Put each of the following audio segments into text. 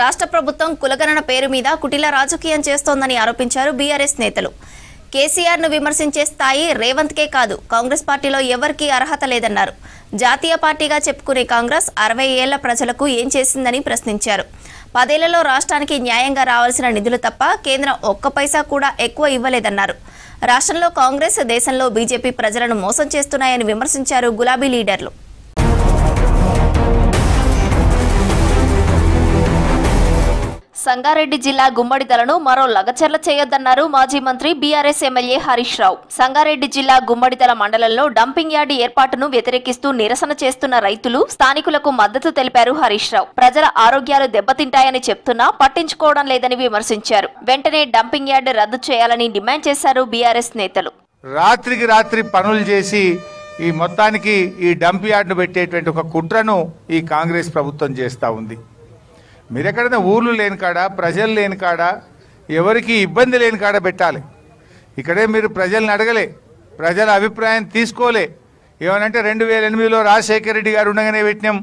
రాష్ట్ర ప్రభుత్వం కులగణన పేరు మీద కుటిల రాజకీయం చేస్తోందని ఆరోపించారు బీఆర్ఎస్ నేతలు. కేసీఆర్ ను విమర్శించే స్థాయి రేవంత్ కే కాదు, కాంగ్రెస్ పార్టీలో ఎవరికీ అర్హత లేదన్నారు. జాతీయ పార్టీగా చెప్పుకునే కాంగ్రెస్ 60 ఏళ్ల ప్రజలకు ఏం చేసిందని ప్రశ్నించారు. 10 ఏళ్లలో రాష్ట్రానికి న్యాయంగా రావాల్సిన నిధులు తప్ప కేంద్రం ఒక్క పైసా కూడా ఎక్కువ ఇవ్వలేదన్నారు. రాష్ట్రంలో కాంగ్రెస్, దేశంలో బీజేపీ ప్రజలను మోసం చేస్తున్నాయని విమర్శించారు గులాబీ లీడర్లు. సంగారెడ్డి జిల్లా గుమ్మడిదలను మరో లగచర్ల చేయొద్దన్నారు మాజీ మంత్రి బీఆర్ఎస్ ఎమ్మెల్యే హరీష్ రావు. సంగారెడ్డి జిల్లా గుమ్మడిదల మండలంలో డంపింగ్ యార్డు ఏర్పాటును వ్యతిరేకిస్తూ నిరసన చేస్తున్న రైతులు, స్థానికులకు మద్దతు తెలిపారు హరీష్ రావు. ప్రజల ఆరోగ్యాలు దెబ్బతింటాయని చెప్తున్నా పట్టించుకోవడం లేదని విమర్శించారు. వెంటనే డంపింగ్ యార్డు రద్దు చేయాలని డిమాండ్ చేశారు బీఆర్ఎస్ నేతలు. రాత్రికి రాత్రి పనులు చేసి ఈ మొత్తానికి ఈ డంప్ యార్డును పెట్టేటువంటి ఒక కుట్రను ఈ కాంగ్రెస్ ప్రభుత్వం చేస్తూ ఉంది. మీరు ఎక్కడైనా ఊర్లు లేని కాడ, ప్రజలు లేని కాడ, ఎవరికి ఇబ్బంది లేని కాడ పెట్టాలి. ఇక్కడే మీరు ప్రజల్ని అడగలే, ప్రజల అభిప్రాయం తీసుకోలే. ఏమనంటే 2008లో రాజశేఖర రెడ్డి గారు ఉండగానే పెట్టినాం,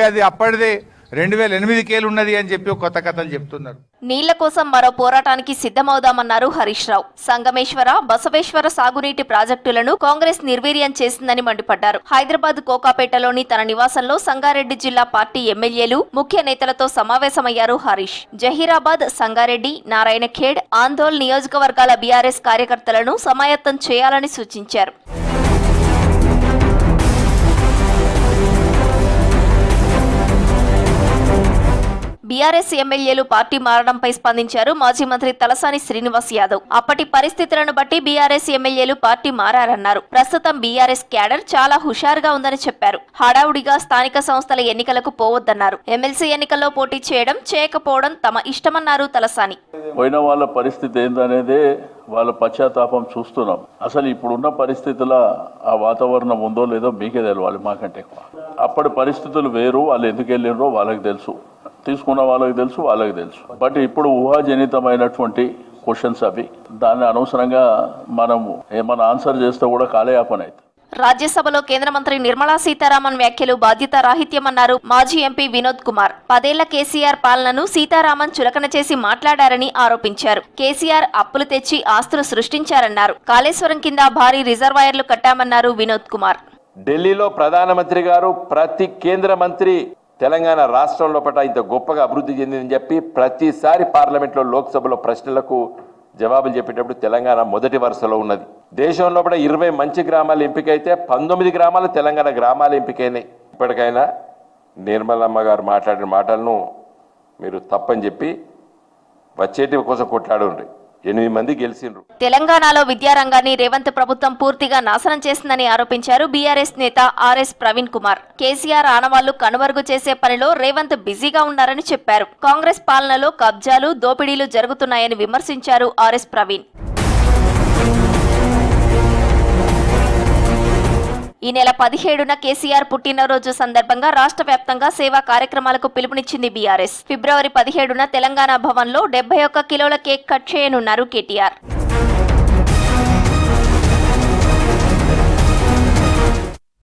అది అప్పటిదే 2008కేలు ఉన్నది అని చెప్పి కొత్త కథలు చెప్తున్నారు. నీళ్ల కోసం మరో పోరాటానికి సిద్ధమవుదామన్నారు హరీష్ రావు. సంగమేశ్వర, బసవేశ్వర సాగునీటి ప్రాజెక్టులను కాంగ్రెస్ నిర్వీర్యం చేసిందని మండిపడ్డారు. హైదరాబాద్ కోకాపేటలోని తన నివాసంలో సంగారెడ్డి జిల్లా పార్టీ ఎమ్మెల్యేలు, ముఖ్య నేతలతో సమావేశమయ్యారు హరీష్. జహీరాబాద్, సంగారెడ్డి, నారాయణఖేడ్, ఆందోళ్ నియోజకవర్గాల బీఆర్ఎస్ కార్యకర్తలను సమాయత్తం చేయాలని సూచించారు. బీఆర్ఎస్ ఎమ్మెల్యేలు పార్టీ మారడంపై స్పందించారు మాజీ మంత్రి తలసాని శ్రీనివాస్ యాదవ్. అప్పటి పరిస్థితులను బట్టి బీఆర్ఎస్ ఎమ్మెల్యేలు పార్టీ మారారన్నారు. ప్రస్తుతం బీఆర్ఎస్ క్యాడర్ చాలా హుషారుగా ఉందని చెప్పారు. హడావుడిగా స్థానిక సంస్థల ఎన్నికలకు పోవద్దన్నారు. ఎమ్మెల్సీ ఎన్నికల్లో పోటీ చేయడం, చేయకపోవడం తమ ఇష్టమన్నారు తలసాని. పోయిన వాళ్ళ పరిస్థితి ఏందనేదే వాళ్ళ పశ్చాత్తాపం చూస్తున్నాం. అసలు ఇప్పుడున్న పరిస్థితుల ఆ వాతావరణం ఉందో లేదో మీకే తెలవాలి, మాకంటే ఎక్కువ. అప్పటి పరిస్థితులు వేరు, వాళ్ళు ఎందుకు వెళ్ళినరో వాళ్ళకి తెలుసు, తీసుకున్న వాళ్ళకి తెలుసు, వాళ్ళకి తెలుసు. బట్ ఇప్పుడు ఊహాజనితమైనటువంటి క్వశ్చన్స్ అవి. దాన్ని అనవసరంగా మనము ఏమన్నా ఆన్సర్ చేస్తే కూడా కాలయాపన అవుతుంది. రాజ్యసభలో కేంద్ర మంత్రి నిర్మలా సీతారామన్ వ్యాఖ్యలు బాధ్యత రాహిత్యమన్నారు మాజీ ఎంపీ వినోద్ కుమార్. 10 ఏళ్ల కేసీఆర్ పాలనను సీతారామన్ చులకన చేసి మాట్లాడారని ఆరోపించారు. కేసీఆర్ అప్పులు తెచ్చి ఆస్తులు సృష్టించారన్నారు. కాళేశ్వరం కింద భారీ రిజర్వాయర్లు కట్టామన్నారు వినోద్ కుమార్. ఢిల్లీలో ప్రధానమంత్రి గారు ప్రతి కేంద్ర మంత్రి తెలంగాణ రాష్ట్రం లోపల ఇంత గొప్పగా అభివృద్ధి చెందిందని చెప్పి ప్రతిసారి పార్లమెంట్లో, లోక్సభలో ప్రశ్నలకు జవాబులు చెప్పేటప్పుడు తెలంగాణ మొదటి వరుసలో ఉన్నది. దేశంలో కూడా 20 మంచి గ్రామాలు ఎంపికైతే 19 గ్రామాలు తెలంగాణ గ్రామాలు ఎంపికైనాయి. ఇప్పటికైనా నిర్మలమ్మ గారు మాట్లాడిన మాటలను మీరు తప్పని చెప్పి వచ్చేటి కోసం కొట్లాడుండ్రి. 8 మంది గెలిచిండ్రు. తెలంగాణలో విద్యారంగాన్ని రేవంత్ ప్రభుత్వం పూర్తిగా నాశనం చేసిందని ఆరోపించారు బీఆర్ఎస్ నేత ఆర్ఎస్ ప్రవీణ్ కుమార్. కేసీఆర్ ఆనవాళ్లు కనుమరుగు చేసే పనిలో రేవంత్ బిజీగా ఉన్నారని చెప్పారు. కాంగ్రెస్ పాలనలో కబ్జాలు, దోపిడీలు జరుగుతున్నాయని విమర్శించారు ఆర్ఎస్ ప్రవీణ్. ఈ నెల 17న కేసీఆర్ పుట్టినరోజు సందర్భంగా రాష్ట్ర వ్యాప్తంగా సేవా కార్యక్రమాలకు పిలుపునిచ్చింది బీఆర్ఎస్. ఫిబ్రవరి 17న తెలంగాణ భవన్లో 71 కిలోల కేక్ కట్ చేయనున్నారు కేటీఆర్.